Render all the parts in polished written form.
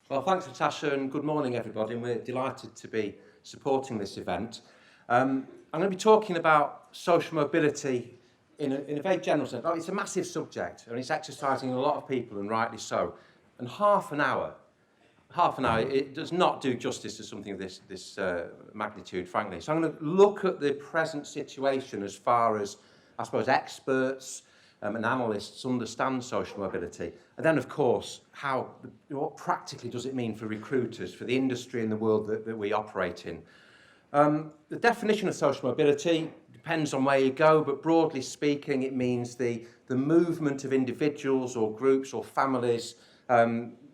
Well, thanks, Natasha, and good morning, everybody. And we're delighted to be supporting this event. I'm going to be talking about social mobility in a very general sense. It's a massive subject, and it's exercising a lot of people, and rightly so. And half an hour, it does not do justice to something of this magnitude, frankly. So I'm going to look at the present situation as far as, I suppose, experts and analysts understand social mobility. And then, of course, what practically does it mean for recruiters, for the industry and the world that we operate in. The definition of social mobility depends on where you go, but broadly speaking, it means the movement of individuals or groups or families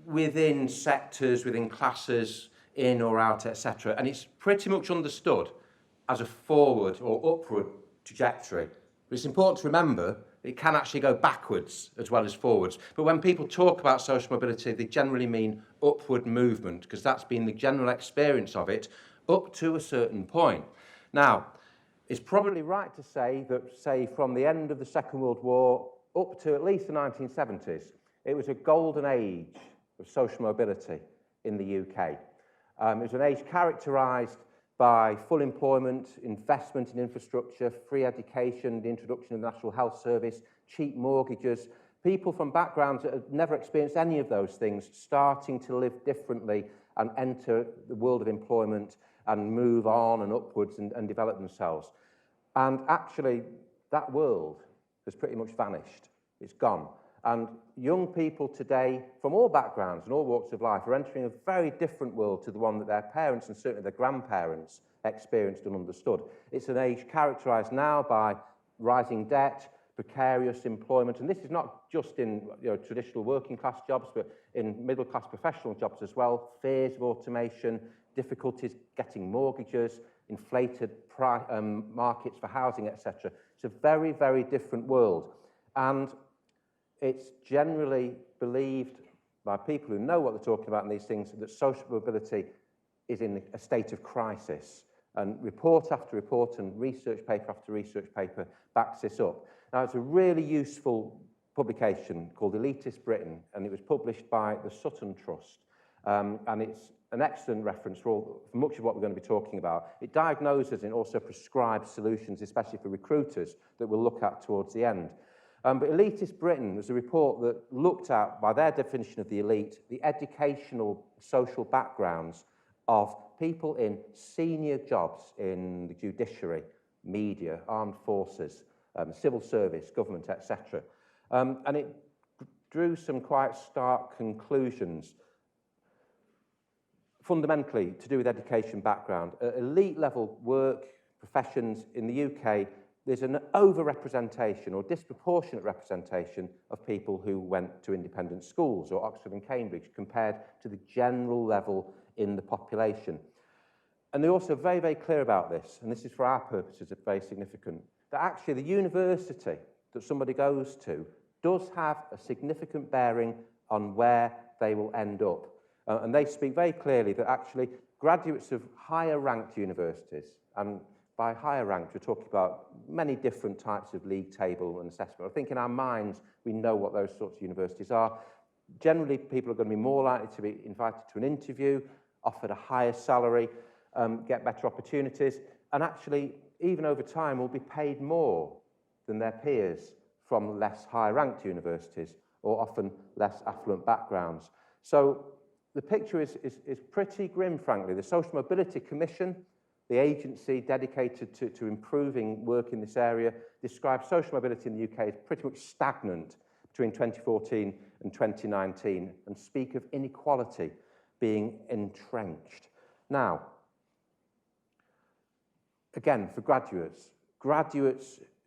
within sectors, within classes, in or out, etc. And it's pretty much understood as a forward or upward trajectory. But it's important to remember it can actually go backwards as well as forwards. But when people talk about social mobility, they generally mean upward movement, because that's been the general experience of it up to a certain point. Now, it's probably right to say that, say, from the end of the Second World War up to at least the 1970s, it was a golden age of social mobility in the UK. It was an age characterised by full employment, investment in infrastructure, free education, the introduction of the National Health Service, cheap mortgages, people from backgrounds that had never experienced any of those things starting to live differently and enter the world of employment and move on and upwards and develop themselves. And actually, that world has pretty much vanished. It's gone. And young people today, from all backgrounds and all walks of life, are entering a very different world to the one that their parents and certainly their grandparents experienced and understood. It's an age characterised now by rising debt, precarious employment, and this is not just in traditional working class jobs, but in middle class professional jobs as well, fears of automation, difficulties getting mortgages, inflated markets for housing, etc. It's a very, very different world. And it's generally believed by people who know what they're talking about in these things that social mobility is in a state of crisis. And report after report and research paper after research paper backs this up. Now, it's a really useful publication called Elitist Britain, and it was published by the Sutton Trust. And it's an excellent reference for much of what we're going to be talking about. It diagnoses and also prescribes solutions, especially for recruiters, that we'll look at towards the end. But Elitist Britain was a report that looked at, by their definition of the elite, the educational, social backgrounds of people in senior jobs in the judiciary, media, armed forces, civil service, government, etc. And it drew some quite stark conclusions, fundamentally to do with education background. Elite level work, professions in the UK, there's an over-representation or disproportionate representation of people who went to independent schools or Oxford and Cambridge compared to the general level in the population. And they're also very, very clear about this, and this is for our purposes very significant, that actually the university that somebody goes to does have a significant bearing on where they will end up. And they speak very clearly that actually graduates of higher ranked universities, and by higher ranked, we're talking about many different types of league table and assessment. I think in our minds, we know what those sorts of universities are. Generally, people are going to be more likely to be invited to an interview, offered a higher salary, get better opportunities, and actually, even over time, will be paid more than their peers from less high-ranked universities or often less affluent backgrounds. So the picture is pretty grim, frankly. The Social Mobility Commission, the agency dedicated to improving work in this area, describes social mobility in the UK as pretty much stagnant between 2014 and 2019 and speak of inequality being entrenched. Now, again, for graduates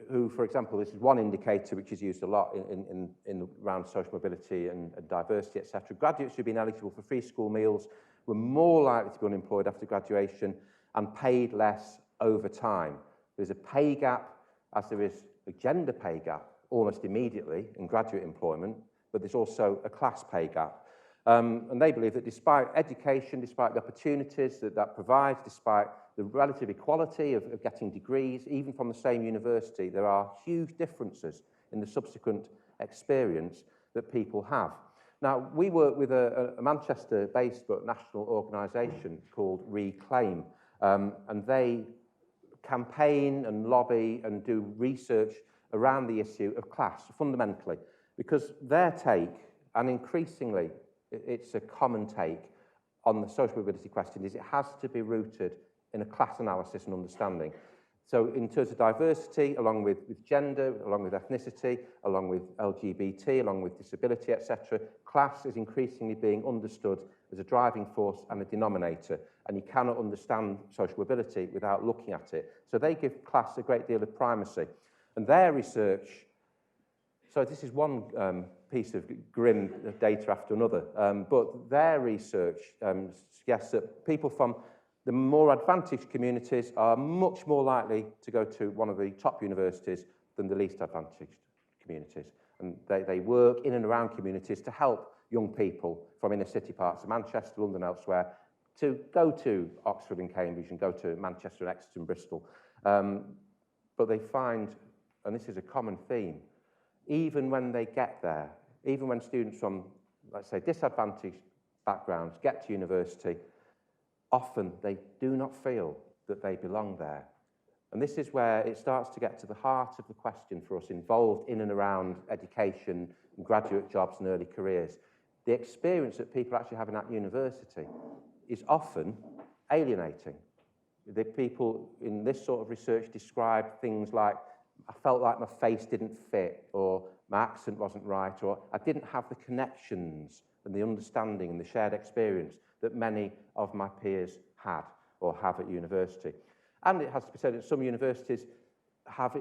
who, for example, this is one indicator which is used a lot in around social mobility and diversity, etc. Graduates who've been eligible for free school meals were more likely to be unemployed after graduation and paid less over time. There's a pay gap, as there is a gender pay gap, almost immediately in graduate employment, but there's also a class pay gap. And they believe that despite education, despite the opportunities that provides, despite the relative equality of getting degrees, even from the same university, there are huge differences in the subsequent experience that people have. Now, we work with a Manchester-based but national organisation called Reclaim, and they campaign and lobby and do research around the issue of class, fundamentally, because their take, and increasingly it's a common take on the social mobility question, is it has to be rooted in a class analysis and understanding. So in terms of diversity, along with gender, along with ethnicity, along with LGBT, along with disability, etc., class is increasingly being understood as a driving force and a denominator, and you cannot understand social mobility without looking at it. So they give class a great deal of primacy. And their research, so this is one piece of grim data after another, but their research suggests that people from the more advantaged communities are much more likely to go to one of the top universities than the least advantaged communities. And they work in and around communities to help young people from inner city parts of Manchester, London, elsewhere, to go to Oxford and Cambridge and go to Manchester, Exeter and Bristol. But they find, and this is a common theme, even when they get there, even when students from, let's say, disadvantaged backgrounds get to university, often they do not feel that they belong there. And this is where it starts to get to the heart of the question for us involved in and around education and graduate jobs and early careers. The experience that people are actually having at university is often alienating. The people in this sort of research describe things like, I felt like my face didn't fit, or my accent wasn't right, or I didn't have the connections and the understanding and the shared experience that many of my peers had or have at university. And it has to be said that some universities have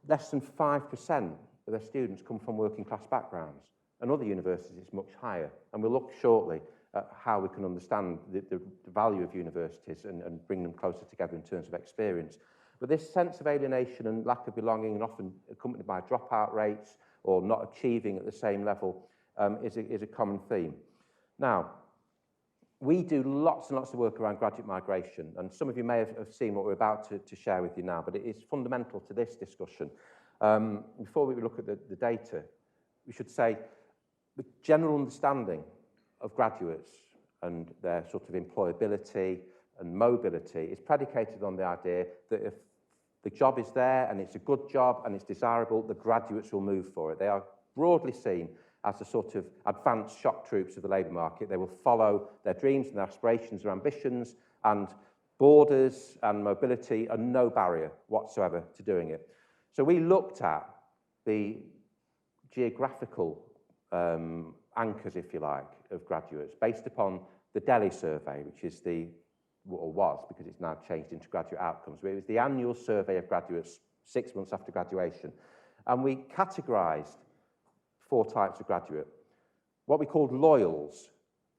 less than 5% of their students come from working class backgrounds, and other universities it's much higher. And we'll look shortly at how we can understand the value of universities and bring them closer together in terms of experience. But this sense of alienation and lack of belonging, and often accompanied by dropout rates or not achieving at the same level, is a common theme. Now, we do lots and lots of work around graduate migration, and some of you may have seen what we're about to share with you now, but it is fundamental to this discussion. Before we look at the data, we should say the general understanding of graduates and their sort of employability and mobility is predicated on the idea that if the job is there and it's a good job and it's desirable, the graduates will move for it. They are broadly seen as a sort of advanced shock troops of the labour market. They will follow their dreams and their aspirations or ambitions, and borders and mobility are no barrier whatsoever to doing it. So we looked at the geographical anchors, if you like, of graduates based upon the Delhi survey, which is or was, because it's now changed into graduate outcomes, but it was the annual survey of graduates 6 months after graduation. And we categorised 4 types of graduate. What we called loyals,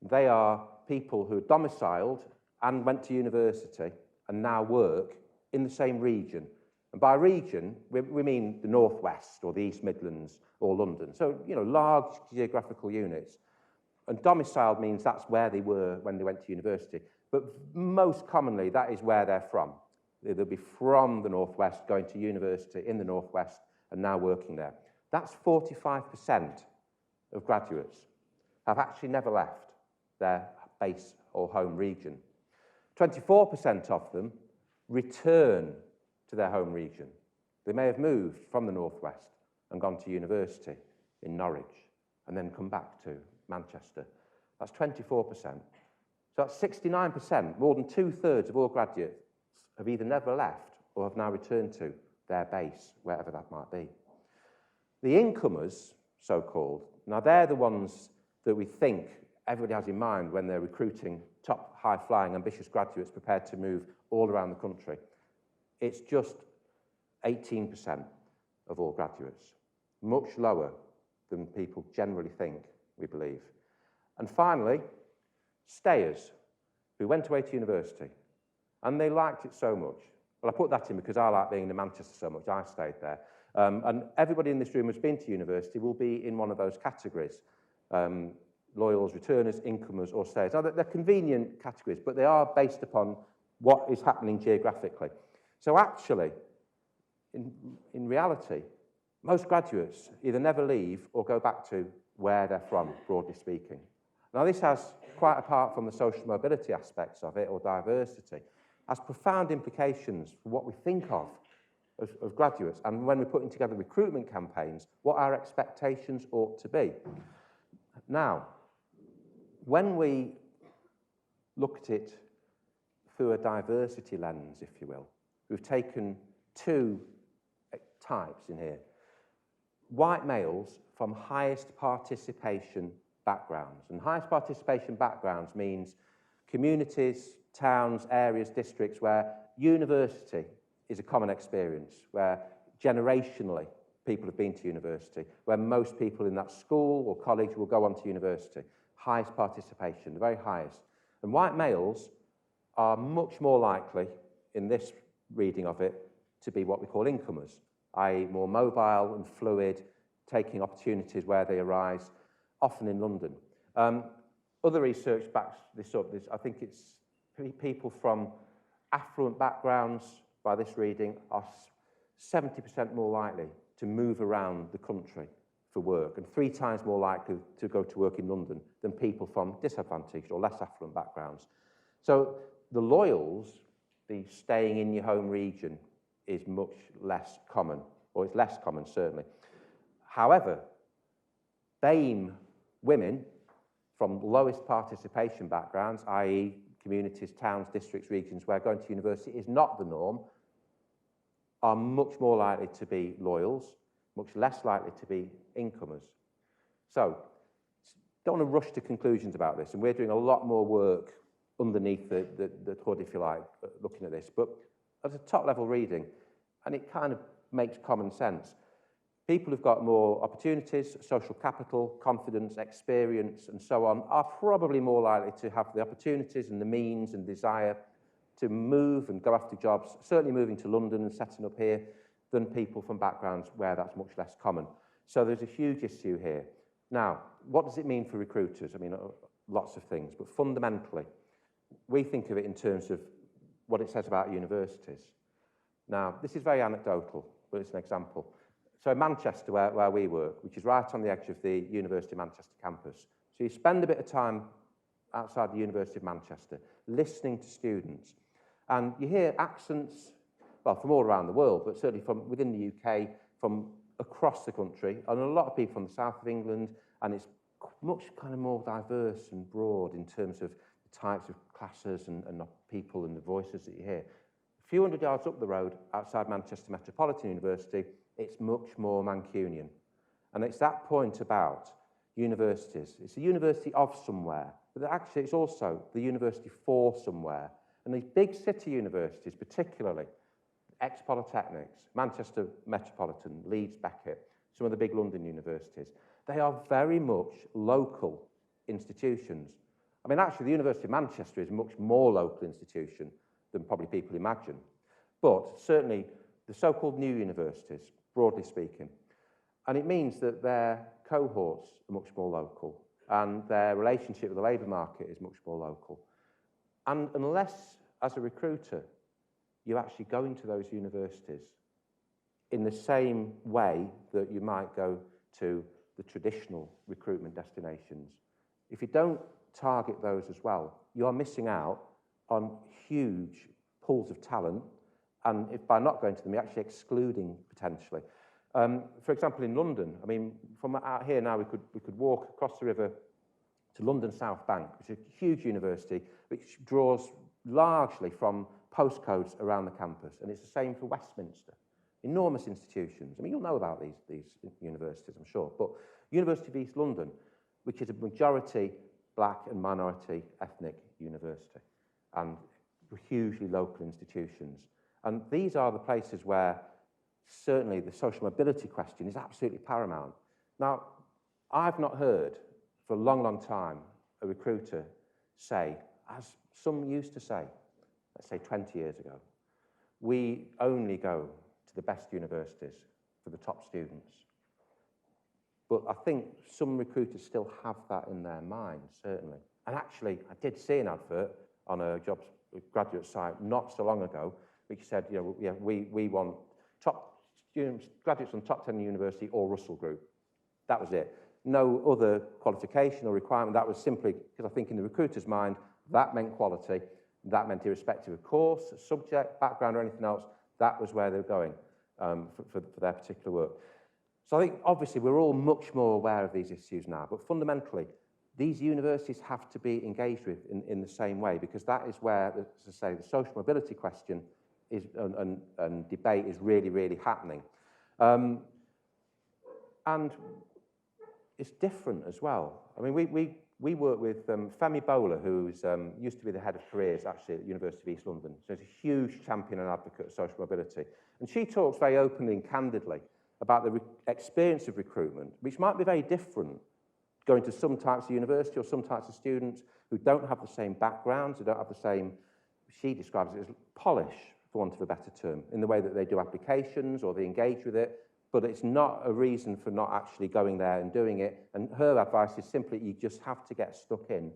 they are people who are domiciled and went to university and now work in the same region. And by region, we mean the Northwest or the East Midlands or London. So, large geographical units. And domiciled means that's where they were when they went to university. But most commonly, that is where they're from. They'll be from the Northwest, going to university in the Northwest and now working there. That's 45% of graduates have actually never left their base or home region. 24% of them return to their home region. They may have moved from the Northwest and gone to university in Norwich and then come back to Manchester. That's 24%. So that's 69%, more than 2/3 of all graduates have either never left or have now returned to their base, wherever that might be. The incomers, so-called, now they're the ones that we think everybody has in mind when they're recruiting top, high-flying, ambitious graduates prepared to move all around the country. It's just 18% of all graduates, much lower than people generally think, we believe. And finally, stayers who went away to university and they liked it so much. Well, I put that in because I like being in Manchester so much, I stayed there. And everybody in this room who's been to university will be in one of those categories. Loyals, returners, incomers or stayers. Now, they're convenient categories, but they are based upon what is happening geographically. So actually, in reality, most graduates either never leave or go back to where they're from, broadly speaking. Now, this has, quite apart from the social mobility aspects of it, or diversity, has profound implications for what we think of as graduates, and when we're putting together recruitment campaigns, what our expectations ought to be. Now, when we look at it through a diversity lens, if you will, we've taken two types in here. White males from highest participation backgrounds. And highest participation backgrounds means communities, towns, areas, districts where university is a common experience, where generationally people have been to university, where most people in that school or college will go on to university. Highest participation, the very highest. And white males are much more likely, in this reading of it, to be what we call incomers, i.e. more mobile and fluid, taking opportunities where they arise, often in London. Other research backs this up. I think it's people from affluent backgrounds, by this reading, are 70% more likely to move around the country for work and 3 times more likely to go to work in London than people from disadvantaged or less affluent backgrounds. So the loyals, the staying in your home region, is much less common, or it's less common, certainly. However, BAME women from lowest participation backgrounds, i.e. communities, towns, districts, regions where going to university is not the norm, are much more likely to be loyals, much less likely to be incomers. So, don't want to rush to conclusions about this, and we're doing a lot more work underneath the hood, if you like, looking at this. But as a top-level reading, and it kind of makes common sense, people who've got more opportunities, social capital, confidence, experience, and so on, are probably more likely to have the opportunities and the means and desire to move and go after jobs, certainly moving to London and setting up here, than people from backgrounds where that's much less common. So there's a huge issue here. Now, what does it mean for recruiters? I mean, lots of things, but fundamentally, we think of it in terms of what it says about universities. Now, this is very anecdotal, but it's an example. So in Manchester, where we work, which is right on the edge of the University of Manchester campus, so you spend a bit of time outside the University of Manchester listening to students, and you hear accents, well, from all around the world, but certainly from within the UK, from across the country, and a lot of people from the south of England, and it's much kind of more diverse and broad in terms of the types of classes and people and the voices that you hear. A few hundred yards up the road, outside Manchester Metropolitan University, it's much more Mancunian. And it's that point about universities. It's a university of somewhere, but actually it's also the university for somewhere. And these big city universities, particularly ex-polytechnics, Manchester Metropolitan, Leeds Beckett, some of the big London universities, they are very much local institutions. I mean, actually, the University of Manchester is a much more local institution than probably people imagine. But certainly, the so-called new universities, broadly speaking, and it means that their cohorts are much more local, and their relationship with the labour market is much more local. And unless, as a recruiter, you actually go into those universities in the same way that you might go to the traditional recruitment destinations, if you don't target those as well, you are missing out on huge pools of talent, and if by not going to them, you're actually excluding potentially. For example, in London, I mean, from out here now, we could walk across the river to London South Bank, which is a huge university, which draws largely from postcodes around the campus, and it's the same for Westminster. Enormous institutions. I mean, you'll know about these universities, I'm sure, but University of East London, which is a majority black and minority ethnic university, and hugely local institutions. And these are the places where certainly the social mobility question is absolutely paramount. Now, I've not heard for a long, long time a recruiter say, as some used to say, let's say 20 years ago, we only go to the best universities for the top students. But I think some recruiters still have that in their minds, certainly. And actually, I did see an advert on a jobs graduate site not so long ago, which said, you know, yeah, we want top students, graduates from top 10 university or Russell Group. That was it. no other qualification or requirement. That was simply, because I think in the recruiter's mind, that meant quality. That meant irrespective of course, subject, background, or anything else, that was where they were going for their particular work. So I think, obviously, we're all much more aware of these issues now, but fundamentally, these universities have to be engaged with in the same way, because that is where, as I say, the social mobility question is, and debate is really, really happening. And it's different as well. I mean, we work with Femi Bowler, who's used to be the head of careers, actually, at the University of East London. So she's a huge champion and advocate of social mobility. And she talks very openly and candidly about the experience of recruitment, which might be very different going to some types of university or some types of students who don't have the same backgrounds, who don't have the same, she describes it as polish, for want of a better term, in the way that they do applications or they engage with it, but it's not a reason for not actually going there and doing it. And her advice is simply you just have to get stuck in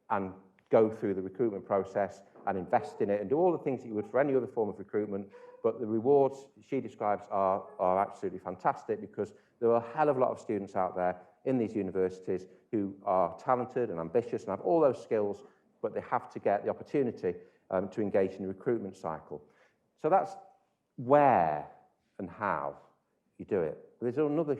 and go through the recruitment process and invest in it and do all the things that you would for any other form of recruitment. But the rewards she describes are absolutely fantastic, because there are a hell of a lot of students out there in these universities who are talented and ambitious and have all those skills, but they have to get the opportunity to engage in the recruitment cycle. So that's where and how you do it. But there's another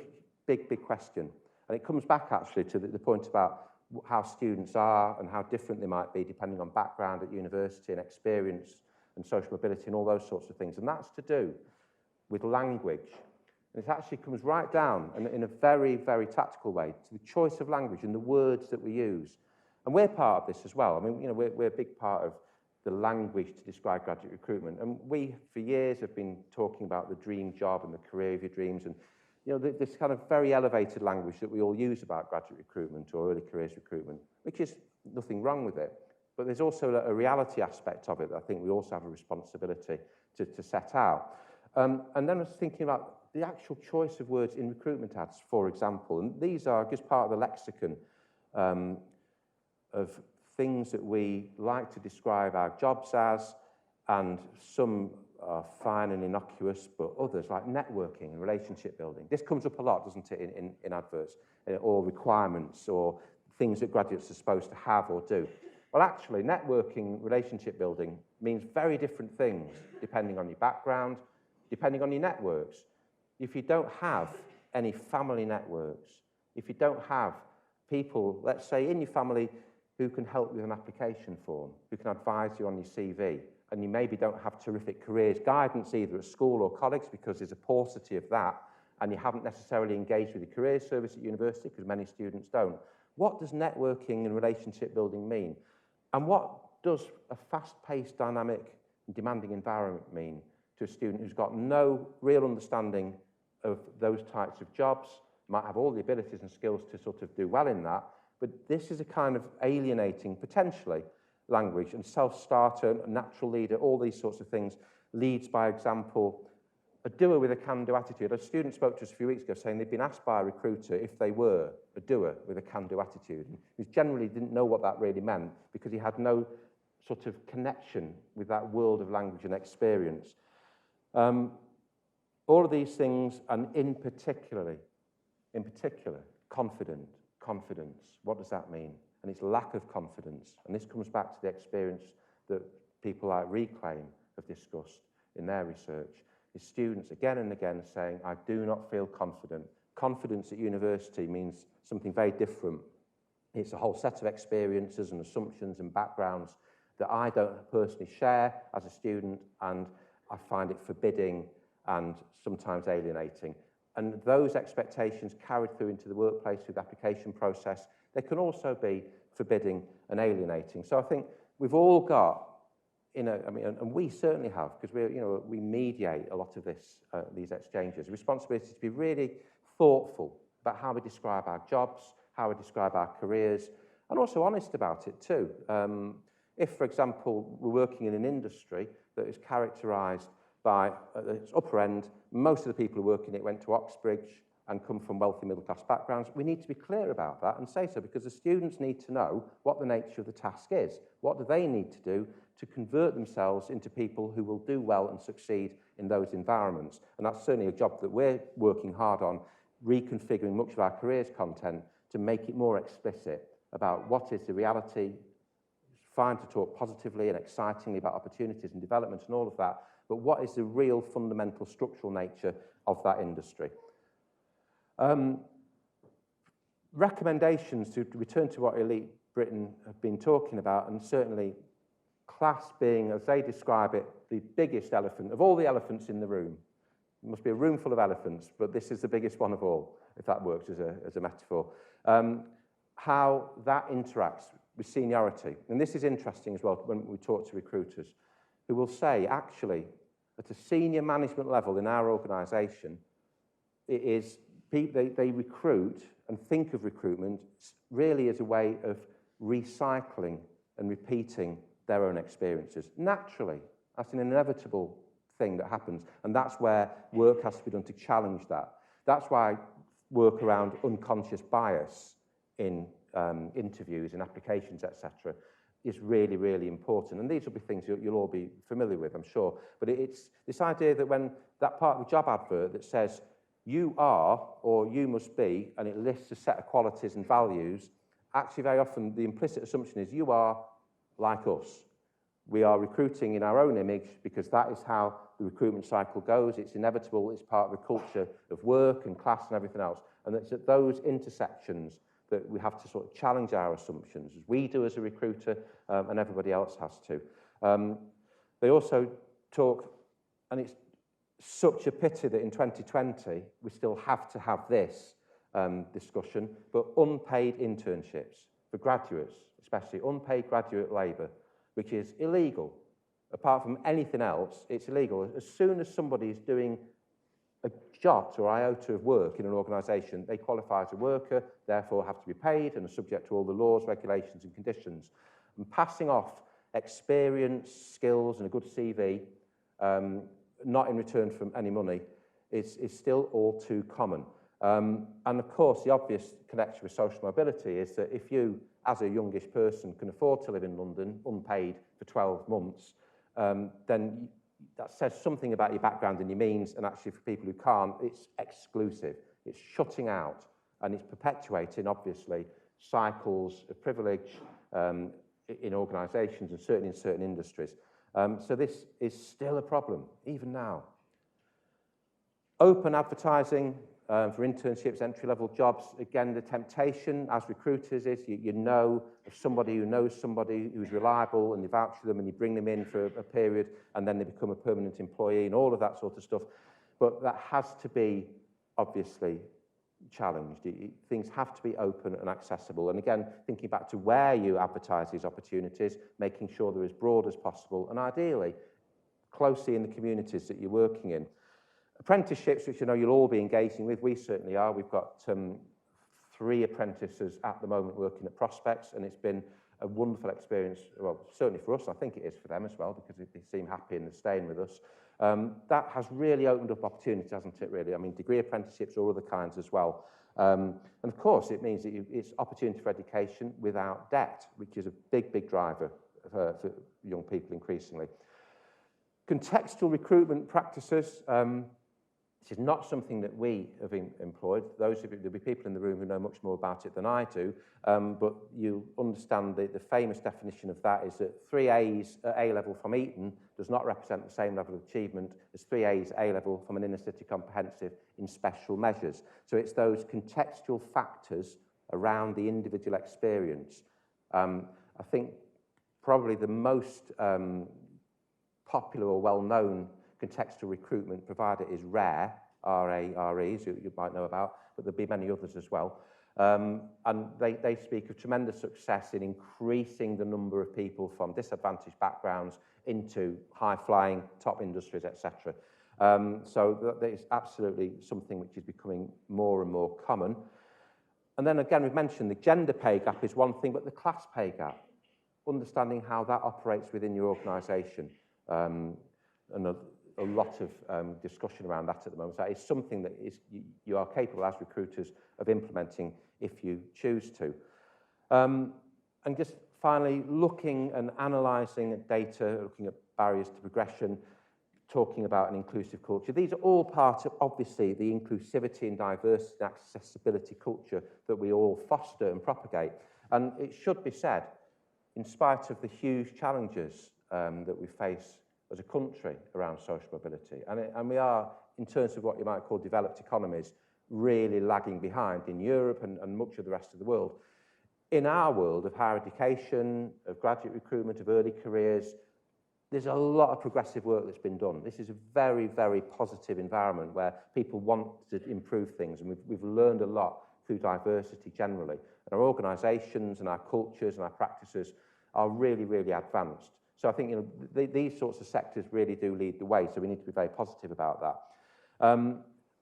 big question, and it comes back actually to the point about how students are and how different they might be depending on background at university and experience and social mobility and all those sorts of things. And that's to do with language. And it actually comes right down, and in a very, very tactical way, to the choice of language and the words that we use. And we're part of this as well. I mean, you know, we're a big part of the language to describe graduate recruitment. And we, for years, have been talking about the dream job and the career of your dreams, and you know, this kind of very elevated language that we all use about graduate recruitment or early careers recruitment, which is nothing wrong with it. But there's also a reality aspect of it that I think we also have a responsibility to set out. And then I was thinking about the actual choice of words in recruitment ads, for example. And these are just part of the lexicon of things that we like to describe our jobs as, and some are fine and innocuous, but others like networking and relationship building. This comes up a lot, doesn't it, in adverts, or requirements, or things that graduates are supposed to have or do. Well, actually, networking, relationship building means very different things depending on your background, depending on your networks. If you don't have any family networks, if you don't have people, let's say, in your family who can help with an application form, who can advise you on your CV, and you maybe don't have terrific careers guidance either at school or college because there's a paucity of that, and you haven't necessarily engaged with the careers service at university because many students don't. What does networking and relationship building mean? And what does a fast-paced, dynamic, and demanding environment mean to a student who's got no real understanding of those types of jobs, might have all the abilities and skills to sort of do well in that, but this is a kind of alienating, potentially, language, and self-starter, natural leader, all these sorts of things, leads by example. A doer with a can-do attitude. A student spoke to us a few weeks ago saying they'd been asked by a recruiter if they were a doer with a can-do attitude. And he generally didn't know what that really meant because he had no sort of connection with that world of language and experience. All of these things, and in particular, confidence. What does that mean? And it's lack of confidence. And this comes back to the experience that people like Reclaim have discussed in their research. Is students again and again saying, I do not feel confident. Confidence at university means something very different. It's a whole set of experiences and assumptions and backgrounds that I don't personally share as a student, and I find it forbidding and sometimes alienating. And those expectations carried through into the workplace through the application process, they can also be forbidding and alienating. So I think we've all got, and we certainly have, because we mediate a lot of these exchanges. Responsibility to be really thoughtful about how we describe our jobs, how we describe our careers, and also honest about it too. If, for example, we're working in an industry that is characterised by, at its upper end, most of the people who work in it went to Oxbridge and come from wealthy middle-class backgrounds, we need to be clear about that and say so, because the students need to know what the nature of the task is. What do they need to do to convert themselves into people who will do well and succeed in those environments? And that's certainly a job that we're working hard on reconfiguring much of our careers content to make it more explicit about what is the reality. It's fine to talk positively and excitingly about opportunities and development and all of that, but what is the real fundamental structural nature of that industry? Recommendations to return to what Elite Britain have been talking about, and certainly class being, as they describe it, the biggest elephant of all the elephants in the room. There must be a room full of elephants, but this is the biggest one of all, if that works as a metaphor. How that interacts with seniority. And this is interesting as well when we talk to recruiters, who will say, actually, at a senior management level in our organisation, it is they recruit and think of recruitment really as a way of recycling and repeating their own experiences. Naturally, that's an inevitable thing that happens, and that's where work has to be done to challenge that. That's why work around unconscious bias in interviews and applications, etc., is really, really important. And these will be things you'll all be familiar with, I'm sure. But it's this idea that when that part of the job advert that says, you are, or you must be, and it lists a set of qualities and values, actually very often the implicit assumption is you are like us. We are recruiting in our own image because that is how the recruitment cycle goes. It's inevitable. It's part of the culture of work and class and everything else. And it's at those intersections that we have to sort of challenge our assumptions, as we do as a recruiter, and everybody else has to. They also talk, and it's such a pity that in 2020 we still have to have this discussion, but unpaid internships for graduates, especially unpaid graduate labour, which is illegal. Apart from anything else, it's illegal. As soon as somebody is doing a jot or iota of work in an organisation, they qualify as a worker, therefore have to be paid and are subject to all the laws, regulations and conditions. And passing off experience, skills and a good CV, not in return for any money, is still all too common. And of course, the obvious connection with social mobility is that if you, as a youngish person, can afford to live in London unpaid for 12 months, then that says something about your background and your means, and actually for people who can't, it's exclusive. It's shutting out, and it's perpetuating, obviously, cycles of privilege in organisations and certainly in certain industries. So this is still a problem, even now. Open advertising for internships, entry-level jobs. Again, the temptation as recruiters is you know of somebody who knows somebody who's reliable and you vouch for them and you bring them in for a period and then they become a permanent employee and all of that sort of stuff. But that has to be, obviously, challenged. Things have to be open and accessible. And again, thinking back to where you advertise these opportunities, making sure they're as broad as possible and ideally closely in the communities that you're working in. Apprenticeships, which I know you'll all be engaging with, we certainly are. We've got 3 apprentices at the moment working at Prospects, and it's been a wonderful experience, well, certainly for us, I think it is for them as well, because they seem happy and they're staying with us. That has really opened up opportunities, hasn't it, really? I mean, degree apprenticeships or other kinds as well. And of course, it means that it's opportunity for education without debt, which is a big, big driver for young people increasingly. Contextual recruitment practices. This is not something that we have employed. There'll be people in the room who know much more about it than I do, but you understand the famous definition of that is that 3 A's at A-level from Eton does not represent the same level of achievement as 3 A's at A-level from an inner-city comprehensive in special measures. So it's those contextual factors around the individual experience. I think probably the most popular or well-known contextual recruitment provider is RARE, R-A-R-E, as you might know about, but there'll be many others as well. And they speak of tremendous success in increasing the number of people from disadvantaged backgrounds into high-flying top industries, etc. So that is absolutely something which is becoming more and more common. And then again, we've mentioned the gender pay gap is one thing, but the class pay gap, understanding how that operates within your organisation, and a lot of discussion around that at the moment. So it's something that you are capable as recruiters of implementing if you choose to. And just finally, looking and analysing data, looking at barriers to progression. talking about an inclusive culture. These are all part of, obviously, the inclusivity and diversity and accessibility culture that we all foster and propagate. And it should be said, in spite of the huge challenges that we face as a country around social mobility, and we are, in terms of what you might call developed economies, really lagging behind in Europe and much of the rest of the world. In our world of higher education, of graduate recruitment, of early careers, there's a lot of progressive work that's been done. This is a very, very positive environment where people want to improve things, and we've learned a lot through diversity generally. And our organisations and our cultures and our practices are really, really advanced. So I think these sorts of sectors really do lead the way, so we need to be very positive about that.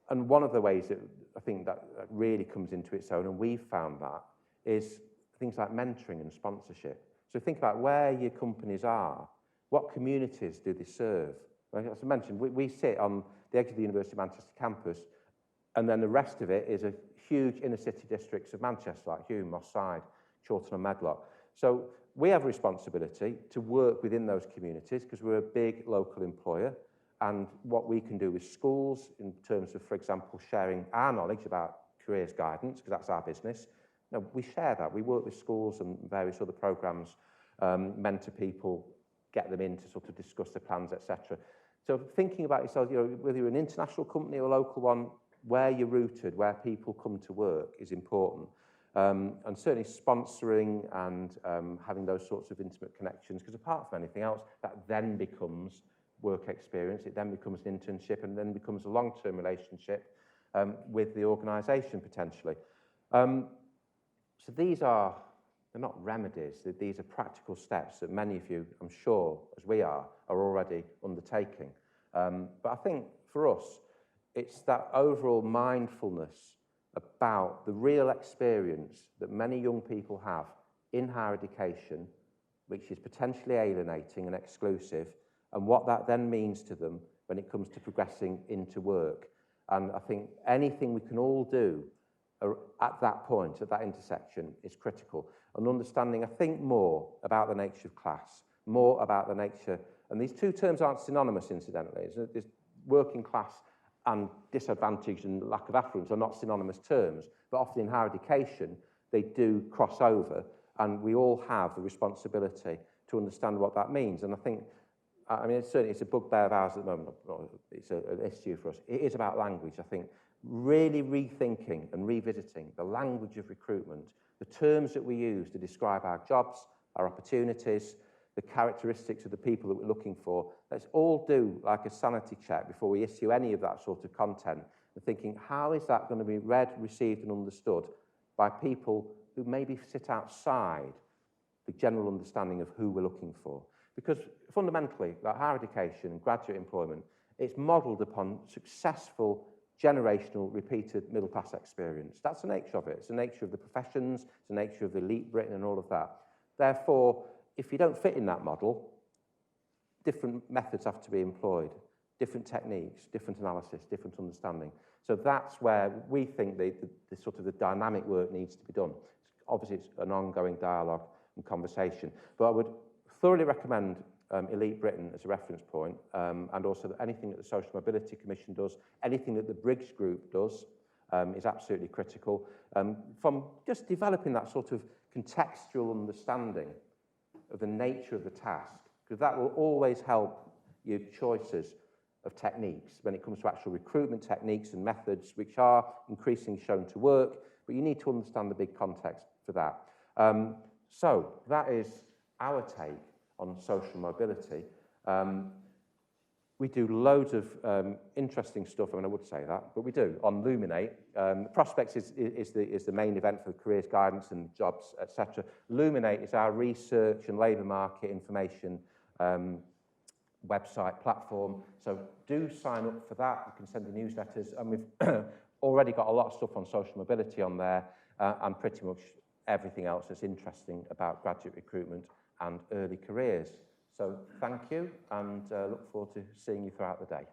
And one of the ways that I think that really comes into its own, and we've found that, is things like mentoring and sponsorship. So think about where your companies are. What communities do they serve? Like, as I mentioned, we sit on the edge of the University of Manchester campus, and then the rest of it is a huge inner city districts of Manchester, like Hulme, Moss Side, Chorlton and Medlock. So we have a responsibility to work within those communities because we're a big local employer, and what we can do with schools in terms of, for example, sharing our knowledge about careers guidance, because that's our business. We share that. We work with schools and various other programmes, mentor people, get them in to sort of discuss their plans, etc. So thinking about yourself, whether you're an international company or a local one, where you're rooted, where people come to work is important. And certainly sponsoring and having those sorts of intimate connections, because apart from anything else, that then becomes work experience, it then becomes an internship, and then becomes a long-term relationship with the organisation potentially. So these are, they're not remedies, these are practical steps that many of you, I'm sure, as we are already undertaking. But I think for us, it's that overall mindfulness about the real experience that many young people have in higher education, which is potentially alienating and exclusive, and what that then means to them when it comes to progressing into work. And I think anything we can all do at that point, at that intersection, is critical. And understanding, I think, more about the nature of class, more about the nature, and these two terms aren't synonymous, incidentally. There's working class and disadvantage and lack of affluence are not synonymous terms, but often in higher education, they do cross over, and we all have the responsibility to understand what that means. And I think, certainly it's a bugbear of ours at the moment, it's an issue for us. It is about language, I think, really rethinking and revisiting the language of recruitment, the terms that we use to describe our jobs, our opportunities, the characteristics of the people that we're looking for. Let's all do like a sanity check before we issue any of that sort of content, and thinking, how is that going to be read, received and understood by people who maybe sit outside the general understanding of who we're looking for? Because fundamentally, like higher education and graduate employment, it's modelled upon successful, generational, repeated middle-class experience. That's the nature of it. It's the nature of the professions, it's the nature of the elite Britain and all of that. Therefore, if you don't fit in that model, different methods have to be employed, different techniques, different analysis, different understanding. So that's where we think the sort of the dynamic work needs to be done. Obviously, it's an ongoing dialogue and conversation, but I would thoroughly recommend Elite Britain as a reference point, and also that anything that the Social Mobility Commission does, anything that the Briggs Group does, is absolutely critical. From just developing that sort of contextual understanding of the nature of the task, because that will always help your choices of techniques when it comes to actual recruitment techniques and methods, which are increasingly shown to work, but you need to understand the big context for that. So that is our take on social mobility. We do loads of interesting stuff, I would say that, but we do, on Luminate. Prospects is the main event for the careers guidance and jobs, etc. Luminate is our research and labour market information website platform, so do sign up for that. You can send the newsletters, and we've already got a lot of stuff on social mobility on there, and pretty much everything else that's interesting about graduate recruitment and early careers. So thank you, and look forward to seeing you throughout the day.